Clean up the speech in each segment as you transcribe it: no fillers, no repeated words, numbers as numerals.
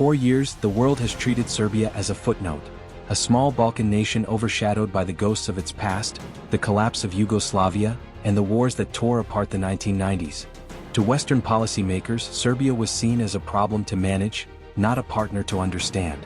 4 years, the world has treated Serbia as a footnote, a small Balkan nation overshadowed by the ghosts of its past, the collapse of Yugoslavia, and the wars that tore apart the 1990s. To Western policymakers, Serbia was seen as a problem to manage, not a partner to understand.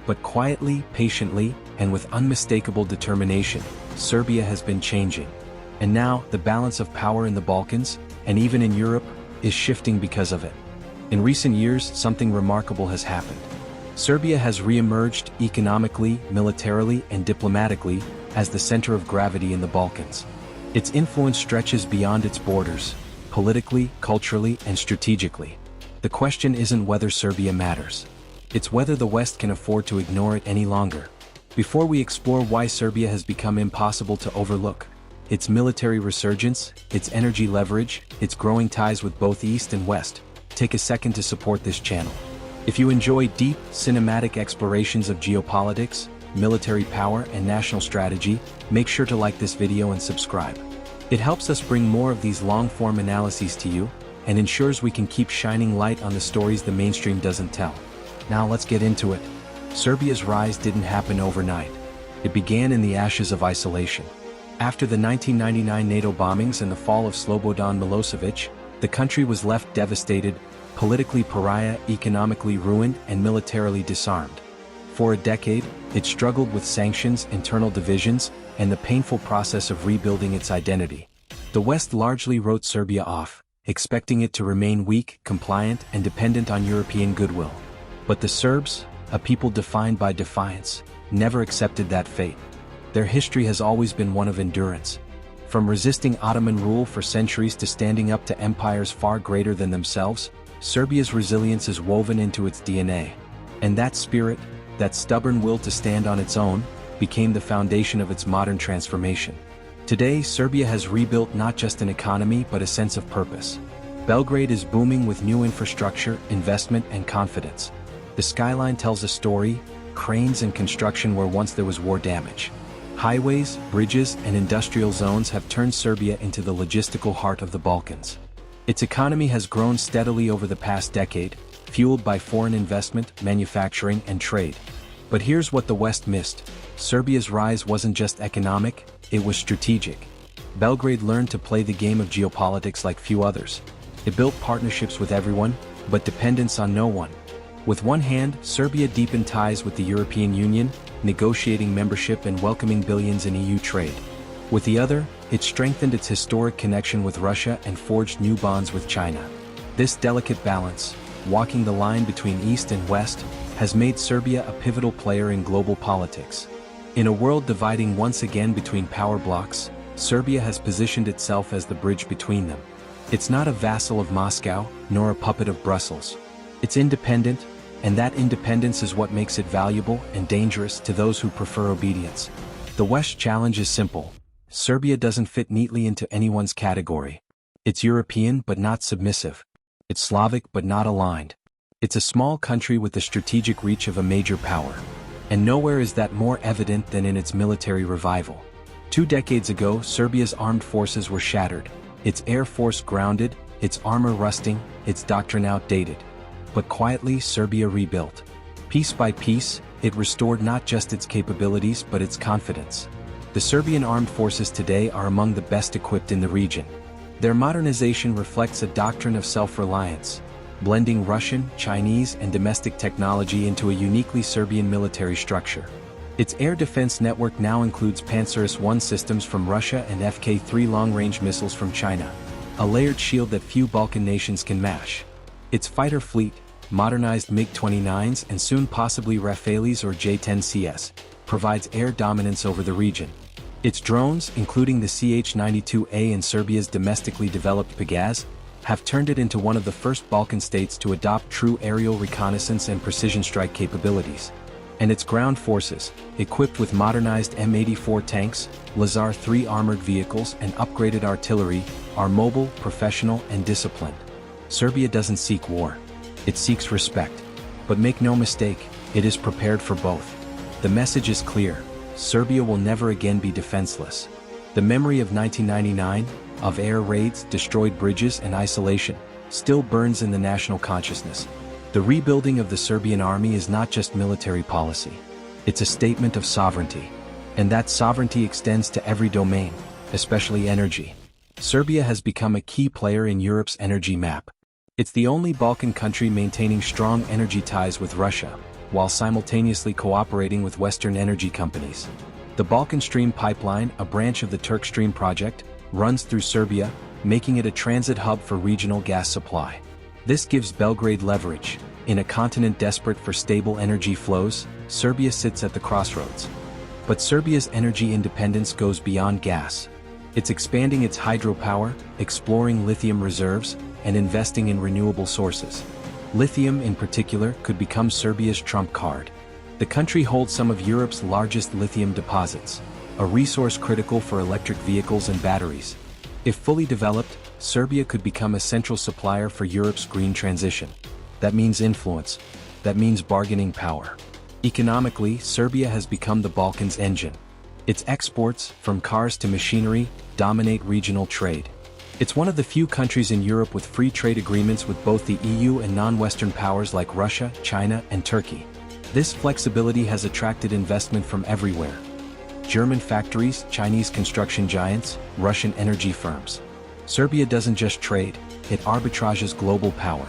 But quietly, patiently, and with unmistakable determination, Serbia has been changing. And now, the balance of power in the Balkans, and even in Europe, is shifting because of it. In recent years, something remarkable has happened. Serbia has re-emerged economically, militarily, and diplomatically as the center of gravity in the Balkans. Its influence stretches beyond its borders, politically, culturally, and strategically. The question isn't whether Serbia matters. It's whether the West can afford to ignore it any longer. Before we explore why Serbia has become impossible to overlook, its military resurgence, its energy leverage, its growing ties with both East and West, take a second to support this channel. If you enjoy deep, cinematic explorations of geopolitics, military power, and national strategy, make sure to like this video and subscribe. It helps us bring more of these long-form analyses to you, and ensures we can keep shining light on the stories the mainstream doesn't tell. Now let's get into it. Serbia's rise didn't happen overnight. It began in the ashes of isolation. After the 1999 NATO bombings and the fall of Slobodan Milosevic, the country was left devastated, politically pariah, economically ruined, and militarily disarmed. For a decade, it struggled with sanctions, internal divisions, and the painful process of rebuilding its identity. The West largely wrote Serbia off, expecting it to remain weak, compliant, and dependent on European goodwill. But the Serbs, a people defined by defiance, never accepted that fate. Their history has always been one of endurance. From resisting Ottoman rule for centuries to standing up to empires far greater than themselves, Serbia's resilience is woven into its DNA. And that spirit, that stubborn will to stand on its own, became the foundation of its modern transformation. Today, Serbia has rebuilt not just an economy but a sense of purpose. Belgrade is booming with new infrastructure, investment, and confidence. The skyline tells a story, cranes and construction where once there was war damage. Highways, bridges, and industrial zones have turned Serbia into the logistical heart of the Balkans. Its economy has grown steadily over the past decade, fueled by foreign investment, manufacturing, and trade. But here's what the West missed. Serbia's rise wasn't just economic, it was strategic. Belgrade learned to play the game of geopolitics like few others. It built partnerships with everyone, but dependence on no one. With one hand, Serbia deepened ties with the European Union, negotiating membership and welcoming billions in EU trade. With the other, it strengthened its historic connection with Russia and forged new bonds with China. This delicate balance, walking the line between East and West, has made Serbia a pivotal player in global politics. In a world dividing once again between power blocs, Serbia has positioned itself as the bridge between them. It's not a vassal of Moscow, nor a puppet of Brussels. It's independent, and that independence is what makes it valuable and dangerous to those who prefer obedience. The West's challenge is simple. Serbia doesn't fit neatly into anyone's category. It's European but not submissive. It's Slavic but not aligned. It's a small country with the strategic reach of a major power. And nowhere is that more evident than in its military revival. 2 decades ago, Serbia's armed forces were shattered, its air force grounded, its armor rusting, its doctrine outdated. But quietly, Serbia rebuilt. Piece by piece, it restored not just its capabilities but its confidence. The Serbian armed forces today are among the best equipped in the region. Their modernization reflects a doctrine of self-reliance, blending Russian, Chinese, and domestic technology into a uniquely Serbian military structure. Its air defense network now includes Pantsir-1 systems from Russia and Fk-3 long-range missiles from China, a layered shield that few Balkan nations can match. Its fighter fleet, modernized MiG-29s and soon possibly Rafales or J-10CS, provides air dominance over the region. Its drones, including the Ch-92A and Serbia's domestically developed Pegaz, have turned it into one of the first Balkan states to adopt true aerial reconnaissance and precision strike capabilities. And its ground forces, equipped with modernized M84 tanks, Lazar 3 armored vehicles, and upgraded artillery, are mobile, professional, and disciplined. Serbia doesn't seek war. It seeks respect. But make no mistake, it is prepared for both. The message is clear. Serbia will never again be defenseless. The memory of 1999, of air raids, destroyed bridges, and isolation, still burns in the national consciousness. The rebuilding of the Serbian army is not just military policy. It's a statement of sovereignty. And that sovereignty extends to every domain, especially energy. Serbia has become a key player in Europe's energy map. It's the only Balkan country maintaining strong energy ties with Russia, while simultaneously cooperating with Western energy companies. The Balkan Stream pipeline, a branch of the Turk Stream project, runs through Serbia, making it a transit hub for regional gas supply. This gives Belgrade leverage. In a continent desperate for stable energy flows, Serbia sits at the crossroads. But Serbia's energy independence goes beyond gas. It's expanding its hydropower, exploring lithium reserves, and investing in renewable sources. Lithium, in particular, could become Serbia's trump card. The country holds some of Europe's largest lithium deposits, a resource critical for electric vehicles and batteries. If fully developed, Serbia could become a central supplier for Europe's green transition. That means influence. That means bargaining power. Economically, Serbia has become the Balkans' engine. Its exports, from cars to machinery, dominate regional trade. It's one of the few countries in Europe with free trade agreements with both the EU and non-Western powers like Russia, China, and Turkey. This flexibility has attracted investment from everywhere. German factories, Chinese construction giants, Russian energy firms. Serbia doesn't just trade, it arbitrages global power.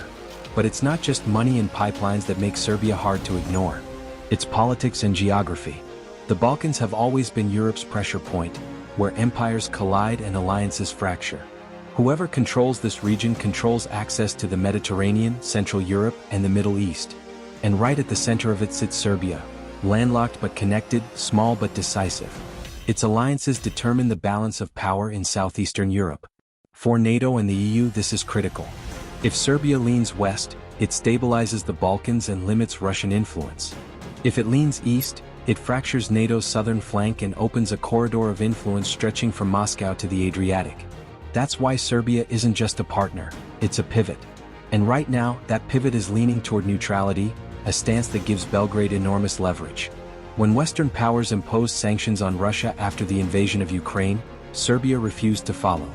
But it's not just money and pipelines that make Serbia hard to ignore. It's politics and geography. The Balkans have always been Europe's pressure point, where empires collide and alliances fracture. Whoever controls this region controls access to the Mediterranean, Central Europe, and the Middle East. And right at the center of it sits Serbia, landlocked but connected, small but decisive. Its alliances determine the balance of power in southeastern Europe. For NATO and the EU, this is critical. If Serbia leans west, it stabilizes the Balkans and limits Russian influence. If it leans east, it fractures NATO's southern flank and opens a corridor of influence stretching from Moscow to the Adriatic. That's why Serbia isn't just a partner, it's a pivot. And right now, that pivot is leaning toward neutrality, a stance that gives Belgrade enormous leverage. When Western powers imposed sanctions on Russia after the invasion of Ukraine, Serbia refused to follow.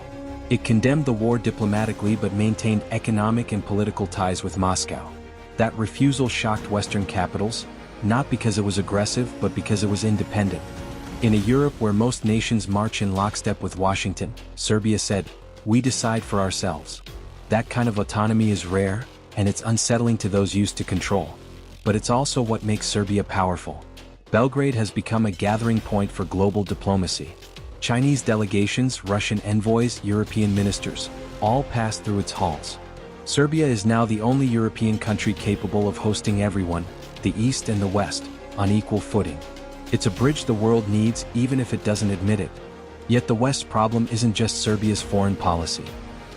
It condemned the war diplomatically but maintained economic and political ties with Moscow. That refusal shocked Western capitals, not because it was aggressive but because it was independent. In a Europe where most nations march in lockstep with Washington, Serbia said, "We decide for ourselves." That kind of autonomy is rare, and it's unsettling to those used to control. But it's also what makes Serbia powerful. Belgrade has become a gathering point for global diplomacy. Chinese delegations, Russian envoys, European ministers, all pass through its halls. Serbia is now the only European country capable of hosting everyone, the East and the West, on equal footing. It's a bridge the world needs even if it doesn't admit it. Yet the West's problem isn't just Serbia's foreign policy.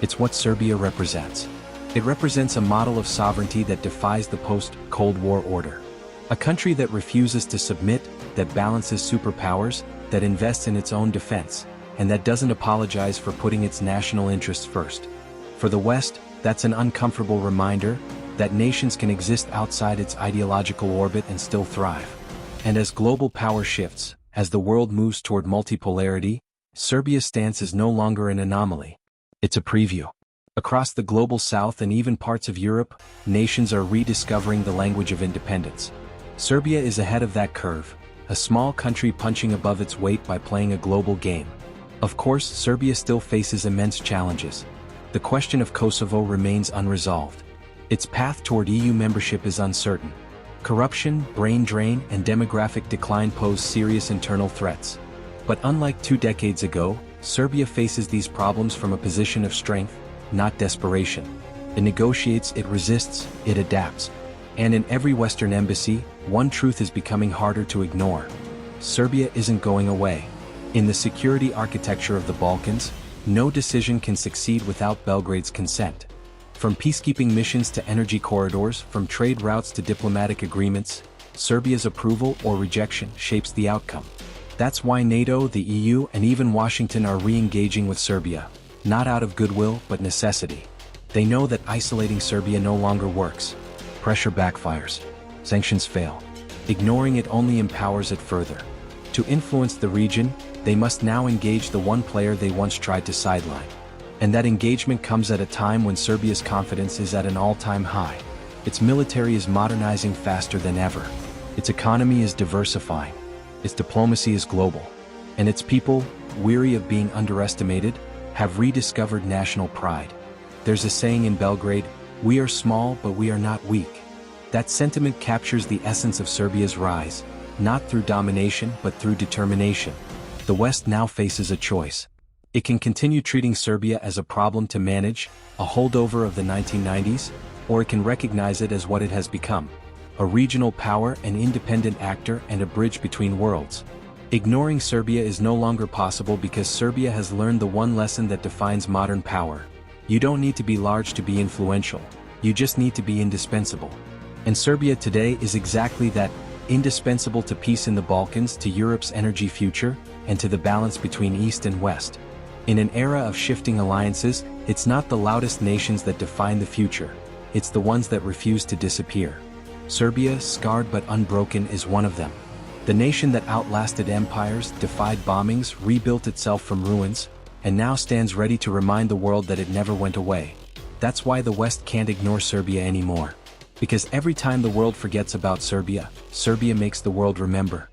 It's what Serbia represents. It represents a model of sovereignty that defies the post-Cold War order. A country that refuses to submit, that balances superpowers, that invests in its own defense, and that doesn't apologize for putting its national interests first. For the West, that's an uncomfortable reminder that nations can exist outside its ideological orbit and still thrive. And as global power shifts, as the world moves toward multipolarity, Serbia's stance is no longer an anomaly. It's a preview. Across the global south and even parts of Europe, nations are rediscovering the language of independence. Serbia is ahead of that curve, a small country punching above its weight by playing a global game. Of course, Serbia still faces immense challenges. The question of Kosovo remains unresolved. Its path toward EU membership is uncertain. Corruption, brain drain, and demographic decline pose serious internal threats. But unlike 2 decades ago, Serbia faces these problems from a position of strength, not desperation. It negotiates, it resists, it adapts. And in every Western embassy, one truth is becoming harder to ignore. Serbia isn't going away. In the security architecture of the Balkans, no decision can succeed without Belgrade's consent. From peacekeeping missions to energy corridors, from trade routes to diplomatic agreements, Serbia's approval or rejection shapes the outcome. That's why NATO, the EU, and even Washington are re-engaging with Serbia, not out of goodwill but necessity. They know that isolating Serbia no longer works. Pressure backfires. Sanctions fail. Ignoring it only empowers it further. To influence the region, they must now engage the one player they once tried to sideline. And that engagement comes at a time when Serbia's confidence is at an all-time high. Its military is modernizing faster than ever. Its economy is diversifying. Its diplomacy is global. And its people, weary of being underestimated, have rediscovered national pride. There's a saying in Belgrade, "We are small but we are not weak." That sentiment captures the essence of Serbia's rise, not through domination but through determination. The West now faces a choice. It can continue treating Serbia as a problem to manage, a holdover of the 1990s, or it can recognize it as what it has become: a regional power, an independent actor, and a bridge between worlds. Ignoring Serbia is no longer possible because Serbia has learned the one lesson that defines modern power. You don't need to be large to be influential. You just need to be indispensable. And Serbia today is exactly that, indispensable to peace in the Balkans, to Europe's energy future, and to the balance between East and West. In an era of shifting alliances, it's not the loudest nations that define the future. It's the ones that refuse to disappear. Serbia, scarred but unbroken, is one of them. The nation that outlasted empires, defied bombings, rebuilt itself from ruins, and now stands ready to remind the world that it never went away. That's why the West can't ignore Serbia anymore. Because every time the world forgets about Serbia, Serbia makes the world remember.